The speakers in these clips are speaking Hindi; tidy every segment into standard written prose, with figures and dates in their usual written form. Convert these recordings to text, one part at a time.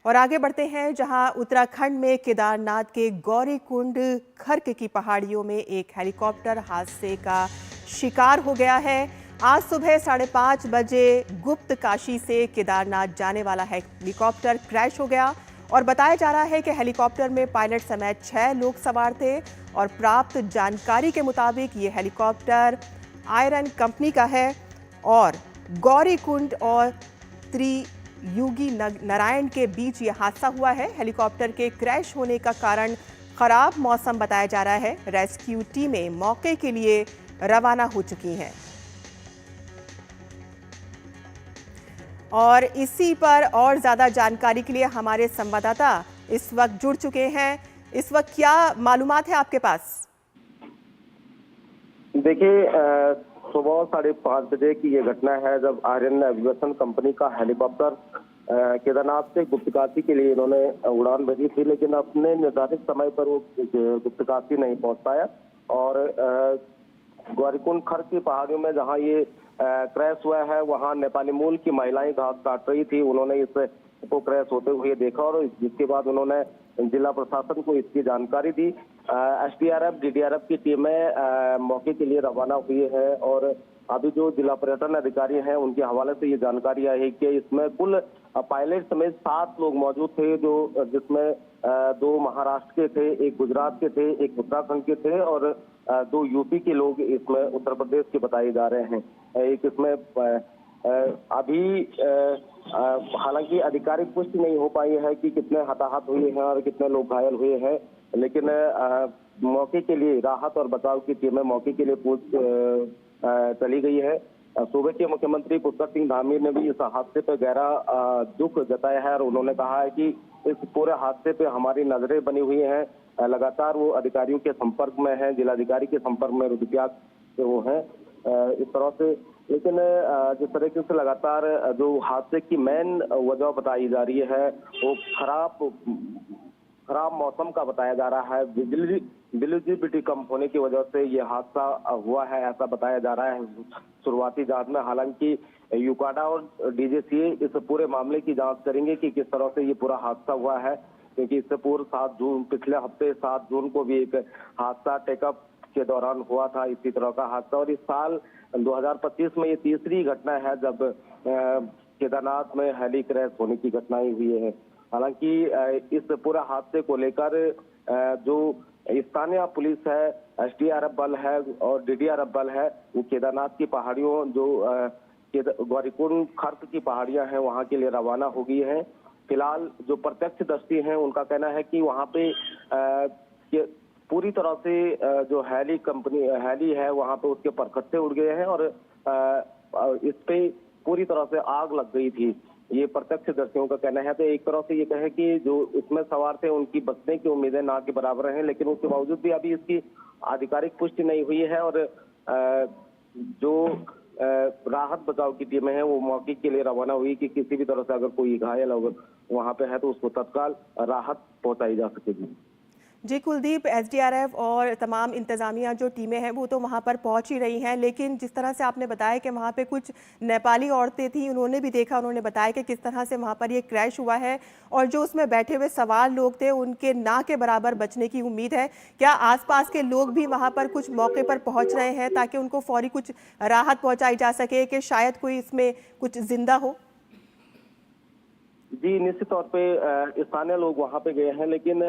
और आगे बढ़ते हैं जहां उत्तराखंड में केदारनाथ के गौरीकुंड खर्क की पहाड़ियों में एक हेलीकॉप्टर हादसे का शिकार हो गया है। आज सुबह 5:30 बजे गुप्त काशी से केदारनाथ जाने वाला हेलीकॉप्टर क्रैश हो गया और बताया जा रहा है कि हेलीकॉप्टर में पायलट समेत 6 लोग सवार थे और प्राप्त जानकारी के मुताबिक ये हेलीकॉप्टर आयरन कंपनी का है और गौरीकुंड और त्रियुगी नारायण के बीच ये हादसा हुआ है। हेलीकॉप्टर के क्रैश होने का कारण खराब मौसम बताया जा रहा है। रेस्क्यू टीमें मौके के लिए रवाना हो चुकी हैं और इसी पर और ज्यादा जानकारी के लिए हमारे संवाददाता इस वक्त जुड़ चुके हैं। इस वक्त क्या मालूमात है आपके पास? देखिए, सुबह 5:30 बजे की ये घटना है जब आर्यन एविएशन कंपनी का हेलीकॉप्टर केदारनाथ से गुप्तकाशी के लिए इन्होंने उड़ान भरी थी, लेकिन अपने निर्धारित समय पर वो गुप्तकाशी नहीं पहुंच पाया और गौरीकुंड खर्क की पहाड़ियों में जहां ये क्रैश हुआ है वहां नेपाली मूल की महिलाएं घास काट रही थी। उन्होंने इस को क्रैश होते हुए देखा और जिसके बाद उन्होंने जिला प्रशासन को इसकी जानकारी दी। एसडीआरएफ डीडीआरएफ की टीमें मौके के लिए रवाना हुई है और अभी जो जिला पर्यटन अधिकारी हैं उनके हवाले से ये जानकारी आई है कि इसमें कुल पायलट समेत 7 लोग मौजूद थे, जो जिसमें 2 महाराष्ट्र के थे, 1 गुजरात के थे, 1 उत्तराखंड के थे और 2 यूपी के लोग इसमें उत्तर प्रदेश के बताए जा रहे हैं। एक इसमें अभी हालांकि आधिकारिक पुष्टि नहीं हो पाई है कि कितने हताहत हुए हैं और कितने लोग घायल हुए हैं, लेकिन मौके के लिए राहत और बचाव की टीमें मौके के लिए चली गई है। सूबे के मुख्यमंत्री पुष्कर सिंह धामी ने भी इस हादसे पर गहरा दुख जताया है और उन्होंने कहा है कि इस पूरे हादसे पे हमारी नजरें बनी हुई हैं। लगातार वो अधिकारियों के संपर्क में हैं, जिलाधिकारी के संपर्क में रुद्रप्रयाग से वो हैं इस तरह से। लेकिन जिस तरीके से लगातार जो हादसे की मेन वजह बताई जा रही है वो खराब मौसम का बताया जा रहा है। विजिबिलिटी कम होने की वजह से ये हादसा हुआ है, ऐसा बताया जा रहा है शुरुआती जांच में। हालांकि यूकाडा और डीजीसीए इस पूरे मामले की जांच करेंगे कि किस तरह से ये पूरा हादसा हुआ है, क्योंकि इससे पूर्व पिछले हफ्ते 7 जून को भी एक हादसा टेकअप के दौरान हुआ था, इसी तरह का हादसा। और इस साल 2025 में ये तीसरी घटना है जब केदारनाथ में हेली क्रैश होने की घटनाएं हुई है। हालांकि इस पूरे हादसे को लेकर जो स्थानीय पुलिस है, एसडीआरएफ बल है और डीडीआरएफ बल है, वो केदारनाथ की पहाड़ियों जो गौरीकुंड खर्क की पहाड़ियां हैं वहां के लिए रवाना हो गई है। फिलहाल जो प्रत्यक्षदर्शी हैं उनका कहना है कि वहां पे पूरी तरह से जो हेली है वहां पे उसके परखच्चे उड़ गए हैं और इस पे पूरी तरह से आग लग गई थी, ये प्रत्यक्षदर्शियों का कहना है। तो एक तरह से ये कहे कि जो इसमें सवार थे उनकी बचने की उम्मीदें ना के बराबर हैं, लेकिन उसके बावजूद भी अभी इसकी आधिकारिक पुष्टि नहीं हुई है और जो राहत बचाव की टीमें हैं वो मौके के लिए रवाना हुई कि किसी भी तरह से अगर कोई घायल अगर वहां पे है तो उसको तत्काल राहत पहुंचाई जा सकेगी। जी कुलदीप, एसडीआरएफ और तमाम इंतजामिया जो टीमें हैं वो तो वहाँ पर पहुँच ही रही हैं, लेकिन जिस तरह से आपने बताया कि वहाँ पे कुछ नेपाली औरतें थीं, उन्होंने भी देखा, उन्होंने बताया कि किस तरह से वहाँ पर ये क्रैश हुआ है और जो उसमें बैठे हुए सवार लोग थे उनके ना के बराबर बचने की उम्मीद है। क्या आसपास के लोग भी वहाँ पर कुछ मौके पर पहुँच रहे हैं ताकि उनको फौरी कुछ राहत पहुँचाई जा सके कि शायद कोई इसमें कुछ जिंदा हो? जी, निश्चित तौर पे स्थानीय लोग वहां पे गए हैं, लेकिन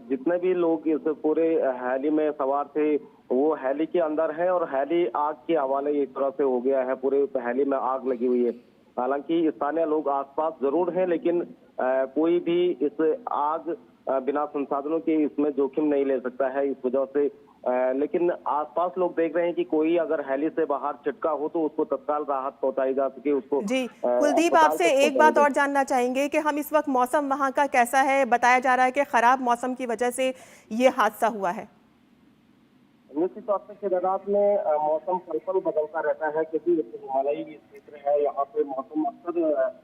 जितने भी लोग इस पूरे हैली में सवार थे वो हैली के अंदर है और हैली आग के हवाले एक तरह से हो गया है, पूरे हैली में आग लगी हुई है। हालांकि स्थानीय लोग आसपास जरूर हैं, लेकिन कोई भी इस आग बिना संसाधनों के इसमें जोखिम नहीं ले सकता है, इस वजह से लेकिन आसपास लोग देख रहे हैं कि कोई अगर हैली से बाहर छिटका हो तो उसको तत्काल राहत पहुंचाई जा सके उसको। जी कुलदीप, आपसे एक बात और जानना चाहेंगे कि हम इस वक्त मौसम वहां का कैसा है? बताया जा रहा है कि खराब मौसम की वजह से ये हादसा हुआ है। निश्चित तौर पर केदारनाथ में मौसम पल बदलता रहता है, क्योंकि हिमालयी क्षेत्र है, यहाँ पे मौसम अक्सर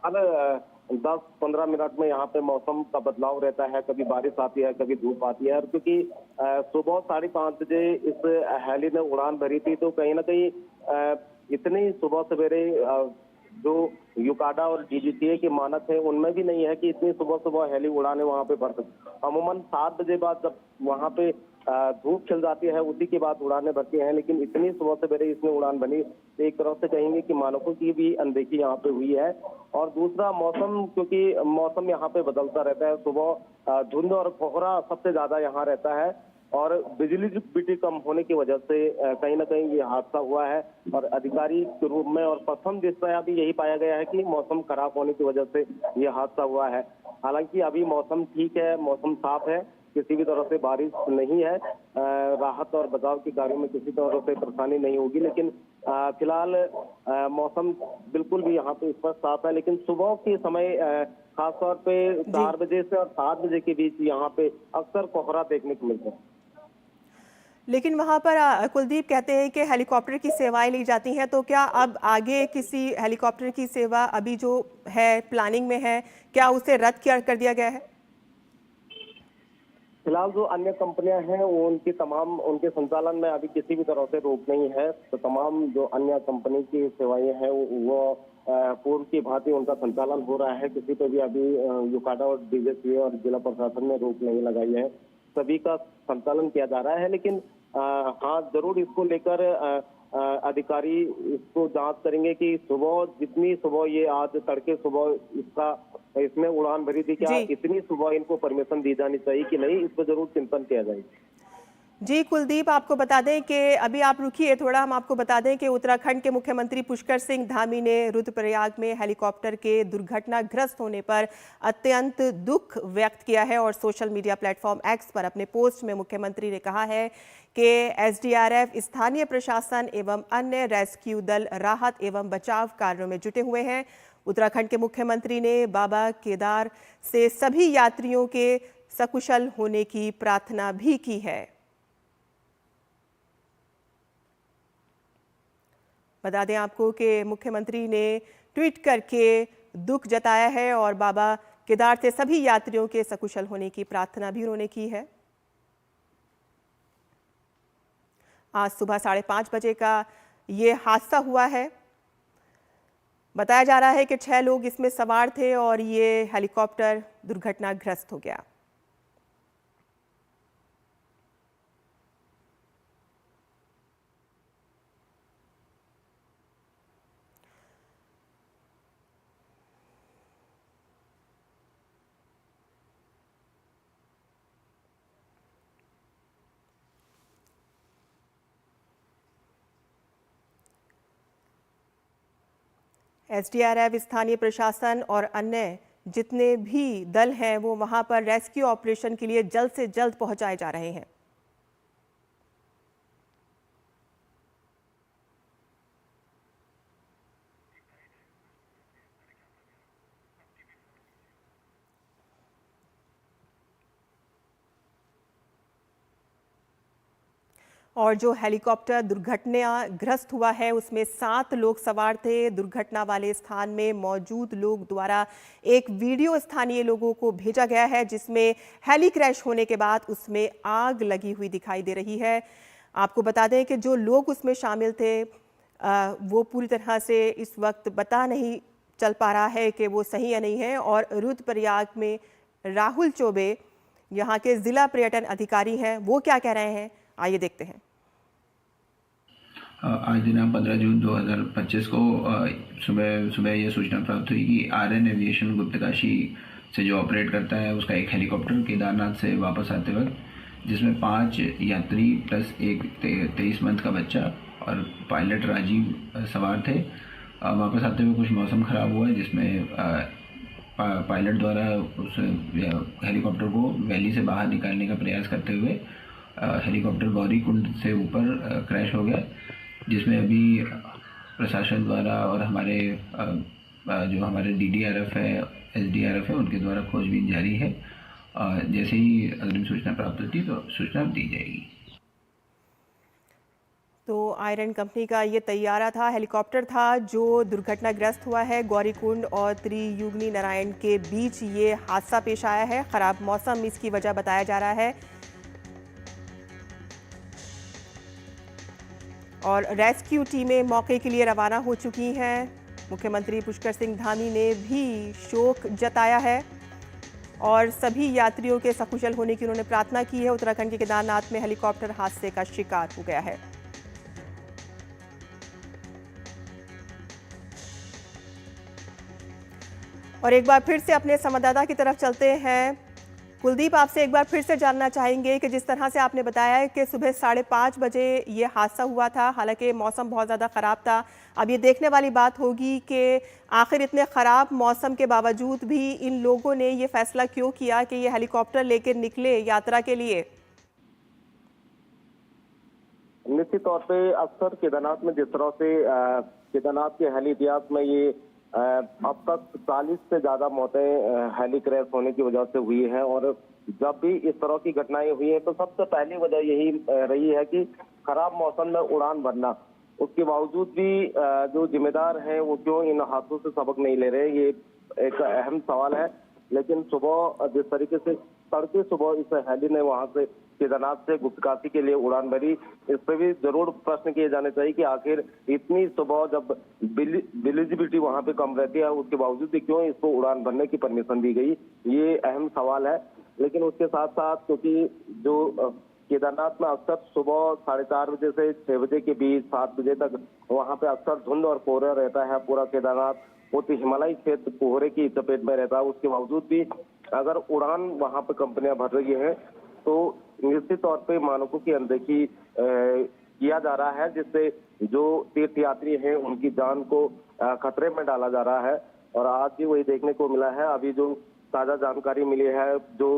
हर 10-15 मिनट में यहाँ पे मौसम का बदलाव रहता है, कभी बारिश आती है, कभी धूप आती है। और क्योंकि सुबह 5:30 बजे इस हेली ने उड़ान भरी थी तो कहीं ना कहीं इतनी सुबह सवेरे जो यूकाडा और डीजीसीए के मानक है उनमें भी नहीं है कि इतनी सुबह सुबह हेली उड़ाने वहां पे भर सकते। अमूमन 7 बजे बाद जब वहां पे धूप खिल जाती है उसी के बाद उड़ाने भरती हैं, लेकिन इतनी सुबह सवेरे इसमें उड़ान बनी, तो एक तरफ से कहेंगे कि मानकों की भी अनदेखी यहाँ पे हुई है। और दूसरा मौसम, क्योंकि मौसम यहाँ पे बदलता रहता है, सुबह धुंध और कोहरा सबसे ज्यादा यहाँ रहता है और बिजली कम होने की वजह से कहीं ना कहीं ये हादसा हुआ है। और अधिकारी के रूप में और प्रथम दृष्टया भी यही पाया गया है कि मौसम खराब होने की वजह से ये हादसा हुआ है। हालांकि अभी मौसम ठीक है, मौसम साफ है, किसी भी तरह से बारिश नहीं है, राहत और बचाव के कार्यों में किसी तरह से परेशानी नहीं होगी। लेकिन फिलहाल मौसम बिल्कुल भी यहाँ पे स्पष्ट साफ है, लेकिन सुबह के समय खासतौर पे 4 बजे से और 7 बजे के बीच यहाँ पे अक्सर कोहरा देखने को मिलता है। लेकिन वहां पर कुलदीप कहते हैं कि हेलीकॉप्टर की सेवाएं ली जाती हैं, तो क्या अब आगे किसी हेलीकॉप्टर की सेवा अभी जो है प्लानिंग में है, क्या उसे रद्द कर दिया गया है? फिलहाल जो अन्य कंपनियां हैं वो उनके संचालन में अभी किसी भी तरह से रोक नहीं है। तो तमाम जो अन्य कंपनी की सेवाएं हैं वो पूर्व की भांति उनका संचालन हो रहा है। किसी पे भी अभी यूकाडा और डीजीसीए और जिला प्रशासन ने रोक नहीं लगाई है, सभी का संचालन किया जा रहा है। लेकिन हाँ, जरूर इसको लेकर अधिकारी इसको जांच करेंगे कि जितनी सुबह ये आज तड़के सुबह इसमें उड़ान भरी थी, क्या इतनी सुबह इनको परमिशन दी जानी चाहिए कि नहीं, इस पर जरूर चिंतन किया जाएगा। जी कुलदीप, आपको बता दें कि अभी आप रुकिए थोड़ा, हम आपको बता दें कि उत्तराखंड के मुख्यमंत्री पुष्कर सिंह धामी ने रुद्रप्रयाग में हेलीकॉप्टर के दुर्घटनाग्रस्त होने पर अत्यंत दुख व्यक्त किया है और सोशल मीडिया प्लेटफॉर्म एक्स पर अपने पोस्ट में मुख्यमंत्री ने कहा है कि एसडीआरएफ, स्थानीय प्रशासन एवं अन्य रेस्क्यू दल राहत एवं बचाव कार्यों में जुटे हुए हैं। उत्तराखंड के मुख्यमंत्री ने बाबा केदार से सभी यात्रियों के सकुशल होने की प्रार्थना भी की है। बता दें आपको कि मुख्यमंत्री ने ट्वीट करके दुख जताया है और बाबा केदार से सभी यात्रियों के सकुशल होने की प्रार्थना भी उन्होंने की है। आज सुबह 5:30 बजे का ये हादसा हुआ है। बताया जा रहा है कि 6 लोग इसमें सवार थे और ये हेलीकॉप्टर दुर्घटनाग्रस्त हो गया। एसडीआरएफ, स्थानीय प्रशासन और अन्य जितने भी दल हैं वो वहां पर रेस्क्यू ऑपरेशन के लिए जल्द से जल्द पहुंचाए जा रहे हैं। और जो हेलीकॉप्टर दुर्घटनाग्रस्त हुआ है उसमें 7 लोग सवार थे। दुर्घटना वाले स्थान में मौजूद लोग द्वारा एक वीडियो स्थानीय लोगों को भेजा गया है जिसमें हेली क्रैश होने के बाद उसमें आग लगी हुई दिखाई दे रही है। आपको बता दें कि जो लोग उसमें शामिल थे वो पूरी तरह से इस वक्त पता नहीं चल पा रहा है कि वो सही या नहीं है। और रुद्रप्रयाग में राहुल चौबे यहाँ के जिला पर्यटन अधिकारी हैं, वो क्या कह रहे हैं, आइए देखते हैं। आज दिनांक 15 जून 2025 को सुबह ये सूचना प्राप्त हुई कि आर्यन एविएशन गुप्तकाशी से जो ऑपरेट करता है उसका एक हेलीकॉप्टर केदारनाथ से वापस आते वक्त, जिसमें 5 यात्री प्लस एक 23 मंथ का बच्चा और पायलट राजीव सवार थे, वापस आते हुए कुछ मौसम ख़राब हुआ जिसमें पायलट द्वारा उस हेलीकॉप्टर को वैली से बाहर निकालने का प्रयास करते हुए हेलीकॉप्टर गौरी कुंड से ऊपर क्रैश हो गया, जिसमें अभी प्रशासन द्वारा और हमारे डीडीआरएफ है, एसडीआरएफ है, उनके द्वारा खोजबीन जारी है। जैसे ही अग्रिम सूचना प्राप्त होती है तो सूचना दी जाएगी। तो आयरन कंपनी का ये तैयारा था, हेलीकॉप्टर था जो दुर्घटनाग्रस्त हुआ है। गौरीकुंड और त्रियुगनी नारायण के बीच ये हादसा पेश आया है। खराब मौसम इसकी वजह बताया जा रहा है और रेस्क्यू टीमें मौके के लिए रवाना हो चुकी हैं। मुख्यमंत्री पुष्कर सिंह धामी ने भी शोक जताया है और सभी यात्रियों के सकुशल होने की उन्होंने प्रार्थना की है। उत्तराखंड के केदारनाथ में हेलीकॉप्टर हादसे का शिकार हो गया है। और एक बार फिर से अपने संवाददाता की तरफ चलते हैं। कुलदीप, आपसे एक बार फिर से जानना चाहेंगे कि जिस तरह से आपने बताया है कि सुबह 5:30 बजे ये हादसा हुआ था, हालांकि मौसम बहुत ज़्यादा ख़राब था। अब ये देखने वाली बात होगी कि आखिर इतने ख़राब मौसम के बावजूद भी इन लोगों ने ये फैसला क्यों किया कि ये हेलीकॉप्टर लेकर निकले यात्रा के लिए। निश्चित तौर पे अक्सर केदारनाथ में जिस तरह से केदारनाथ के हेली इतिहास में ये अब तक 40 से ज्यादा मौतें हेली क्रैश होने की वजह से हुई है, और जब भी इस तरह की घटनाएं हुई हैं तो सबसे पहली वजह यही रही है कि खराब मौसम में उड़ान भरना। उसके बावजूद भी जो जिम्मेदार हैं वो क्यों इन हादसों से सबक नहीं ले रहे, ये एक अहम सवाल है। लेकिन सुबह जिस तरीके से तड़के सुबह इस हेली ने वहां से केदारनाथ से गुप्तकाशी के लिए उड़ान भरी, इस पर भी जरूर प्रश्न किए जाने चाहिए कि आखिर इतनी सुबह जब विजिबिलिटी वहां पे कम रहती है उसके बावजूद भी क्यों इसको उड़ान भरने की परमिशन दी गई, ये अहम सवाल है। लेकिन उसके साथ साथ क्योंकि जो केदारनाथ में अक्सर सुबह 4:30 बजे से 6 बजे के बीच 7 बजे तक वहां पे अक्सर धुंध और कोहरा रहता है। पूरा केदारनाथ वो तो हिमालयी क्षेत्र कोहरे की चपेट में रहता है। उसके बावजूद भी अगर उड़ान वहां पे कंपनियां भर रही हैं तो निश्चित तौर पे मानकों की अनदेखी किया जा रहा है, जिससे जो तीर्थयात्री हैं उनकी जान को खतरे में डाला जा रहा है। और आज भी वही देखने को मिला है। अभी जो ताजा जानकारी मिली है, जो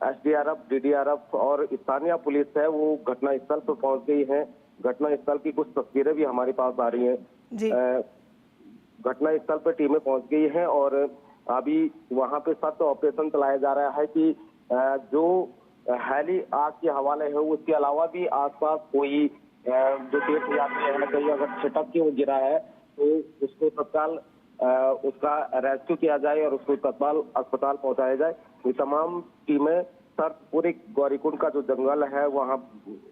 SDRF, DDRF और स्थानीय पुलिस है वो घटनास्थल पर पहुंच गई है। घटनास्थल की कुछ तस्वीरें भी हमारे पास आ रही हैं। घटनास्थल पर टीमें पहुंच गई हैं और अभी वहां पे सख्त ऑपरेशन चलाया जा रहा है कि जो हेली आग के हवाले है उसके अलावा भी आसपास कोई जो तीर्थ यात्री है कहीं अगर छिटक के वो गिरा है तो उसको तत्काल उसका रेस्क्यू किया जाए और उसको तत्काल अस्पताल पहुंचाया जाए। ये तमाम टीमें सर पूरे गौरीकुंड का जो जंगल है वहां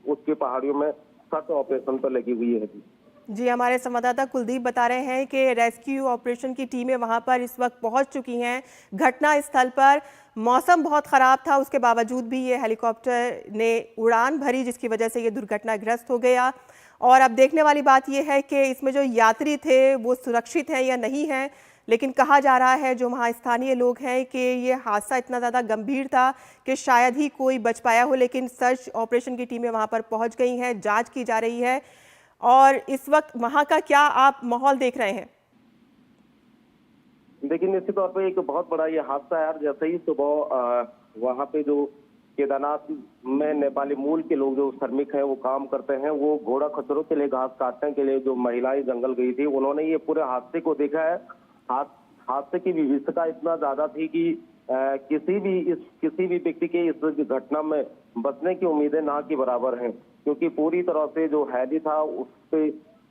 उसकी पहाड़ियों में सख्त ऑपरेशन पर लगी हुई है। जी, हमारे संवाददाता कुलदीप बता रहे हैं कि रेस्क्यू ऑपरेशन की टीमें वहां पर इस वक्त पहुंच चुकी हैं घटना स्थल पर। मौसम बहुत ख़राब था, उसके बावजूद भी ये हेलीकॉप्टर ने उड़ान भरी जिसकी वजह से ये दुर्घटनाग्रस्त हो गया। और अब देखने वाली बात यह है कि इसमें जो यात्री थे वो सुरक्षित हैं या नहीं हैं, लेकिन कहा जा रहा है जो वहाँ स्थानीय लोग हैं कि ये हादसा इतना ज़्यादा गंभीर था कि शायद ही कोई बच पाया हो। लेकिन सर्च ऑपरेशन की टीमें वहाँ पर पहुँच गई हैं, जाँच की जा रही है। और इस वक्त वहां का क्या आप माहौल देख रहे हैं? देखिए, निश्चित तौर पे एक बहुत बड़ा ये हादसा है। जैसे ही सुबह वहां पे जो केदारनाथ में नेपाली मूल के लोग जो श्रमिक हैं वो काम करते हैं, वो घोड़ा खच्चरों के लिए घास काटने के लिए जो महिलाएं जंगल गई थी उन्होंने ये पूरे हादसे को देखा है। हादसे की विभीषिका इतना ज्यादा थी कि किसी भी व्यक्ति के इस घटना में बचने की उम्मीदें ना के बराबर हैं, क्योंकि पूरी तरह से जो हेली था उस पे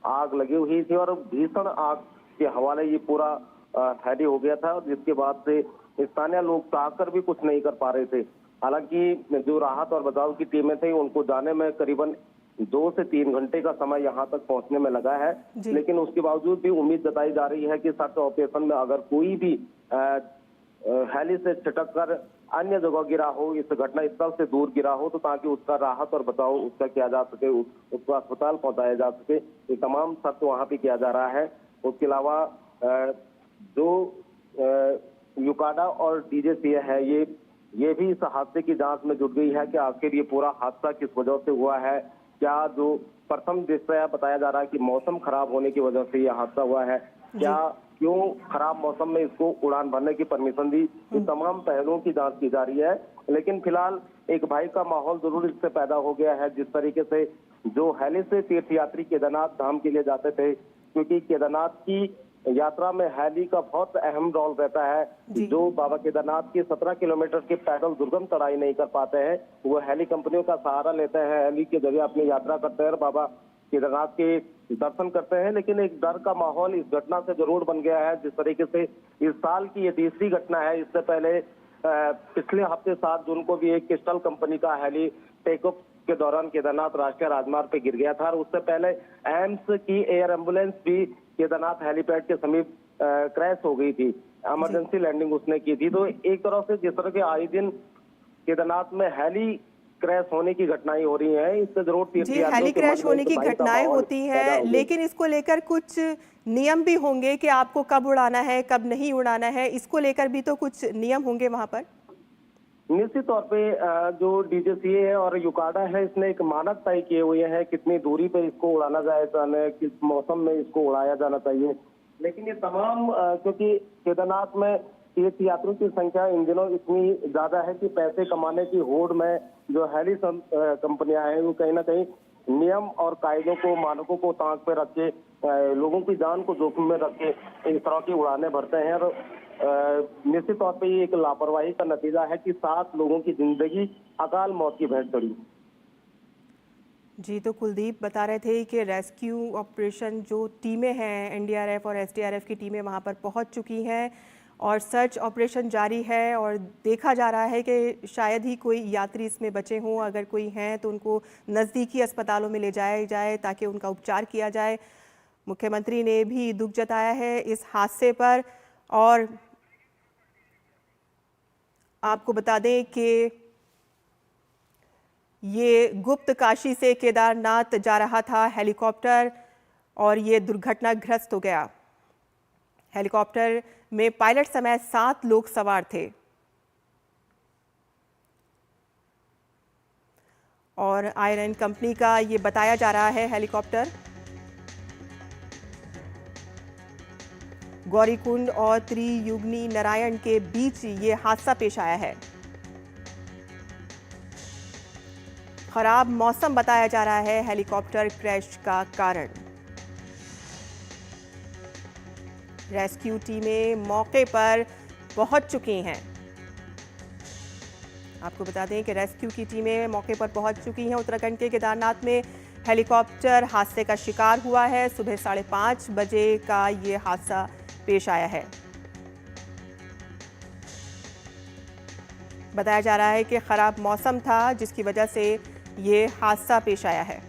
आग लगी हुई थी और भीषण आग के हवाले ये पूरा हेली हो गया था, जिसके बाद से स्थानीय लोग चाहकर भी कुछ नहीं कर पा रहे थे। हालांकि जो राहत और बचाव की टीमें थी उनको जाने में करीबन 2 से 3 घंटे का समय यहाँ तक पहुंचने में लगा है। लेकिन उसके बावजूद भी उम्मीद जताई जा रही है कि सर्च ऑपरेशन में अगर कोई भी हेली से छिटक कर अन्य जगह गिरा हो, इस घटना स्थल से दूर गिरा हो, तो ताकि उसका राहत और बचाव उसका किया जा सके, उसको अस्पताल पहुंचाया जा सके, ये तमाम सर्च वहां पे किया जा रहा है। उसके अलावा जो यूकाडा और DJCA है ये भी इस हादसे की जांच में जुट गई है कि आखिर ये पूरा हादसा किस वजह से हुआ है। क्या जो प्रथम दृष्टया बताया जा रहा है कि मौसम खराब होने की वजह से यह हादसा हुआ है, क्या क्यों खराब मौसम में इसको उड़ान भरने की परमिशन दी, इन तमाम पहलुओं की जांच की जा रही है। लेकिन फिलहाल एक भय का माहौल जरूर इससे पैदा हो गया है। जिस तरीके से जो हेली से तीर्थयात्री केदारनाथ धाम के लिए जाते थे, क्योंकि केदारनाथ की यात्रा में हेली का बहुत अहम रोल रहता है। जो बाबा केदारनाथ की 17 किलोमीटर की पैदल दुर्गम चढ़ाई नहीं कर पाते हैं, वो हेली कंपनियों का सहारा लेते हैं, हेली के जरिए अपनी यात्रा करते हैं और बाबा केदारनाथ के दर्शन करते हैं। लेकिन एक डर का माहौल इस घटना से जरूर बन गया है। जिस तरीके से इस साल की ये तीसरी घटना है, इससे पहले पिछले हफ्ते 7 जून को भी एक क्रिस्टल कंपनी का हेली टेकऑफ के दौरान केदारनाथ राष्ट्रीय राजमार्ग पे गिर गया था और उससे पहले एम्स की एयर एम्बुलेंस भी केदारनाथ हेलीपैड के समीप क्रैश हो गई थी। इमरजेंसी लैंडिंग उसने की थी। तो एक तरह से जिस तरह के आए दिन केदारनाथ में हेली क्रैश होने की घटनाएं हो रही हैं, इससे जरूर जी, तीर्थयात्रियों हेली के क्रैश मन में होने एक की भय का घटनाएं माहौल होती पैदा हैं, हो गया। लेकिन इसको लेकर कुछ नियम भी होंगे कि आपको कब उड़ाना है, कब नहीं उड़ाना है। इसको लेकर भी तो कुछ नियम होंगे वहां पर। निश्चित तौर पे जो डीजीसीए है और यूकाडा है, इसने एक मानक तय किए हुए हैं कितनी दूरी पे इसको उड़ाना जाए, किस मौसम में इसको उड़ाया जाना चाहिए। लेकिन ये तमाम क्योंकि केदारनाथ में तीर्थयात्रियों की संख्या इन दिनों इतनी ज्यादा है कि पैसे कमाने की होड़ में जो हेली कंपनियां हैं, वो कहीं ना कहीं नियम और कायदों को, मानकों को ताक पे रख के लोगों की जान को जोखिम में रख के इस तरह की उड़ानें भरते हैं। और निश्चित तौर पे ये एक लापरवाही का नतीजा है कि 7 लोगों की जिंदगी अकाल मौत की भेंट चढ़ी। जी, तो कुलदीप बता रहे थे कि रेस्क्यू ऑपरेशन जो टीमें हैं, एनडीआरएफ और एसडीआरएफ की टीमें वहां पर पहुंच चुकी हैं और सर्च ऑपरेशन जारी है। और देखा जा रहा है कि शायद ही कोई यात्री इसमें बचे हों। अगर कोई हैं तो उनको नज़दीकी अस्पतालों में ले जाया जाए ताकि उनका उपचार किया जाए। मुख्यमंत्री ने भी दुख जताया है इस हादसे पर। और आपको बता दें कि ये गुप्त काशी से केदारनाथ जा रहा था हेलीकॉप्टर और ये दुर्घटनाग्रस्त हो गया। हेलीकॉप्टर में पायलट समेत 7 लोग सवार थे और आयरन कंपनी का ये बताया जा रहा है हेलीकॉप्टर। गौरीकुंड और त्रियुगनी नारायण के बीच ये हादसा पेश आया है। खराब मौसम बताया जा रहा है हेलीकॉप्टर क्रैश का कारण। रेस्क्यू टीमें मौके पर पहुंच चुकी हैं। आपको बता दें कि रेस्क्यू की टीमें मौके पर पहुंच चुकी हैं। उत्तराखंड के केदारनाथ में हेलीकॉप्टर हादसे का शिकार हुआ है। सुबह 5:30 बजे का ये हादसा पेश आया है। बताया जा रहा है कि खराब मौसम था जिसकी वजह से ये हादसा पेश आया है।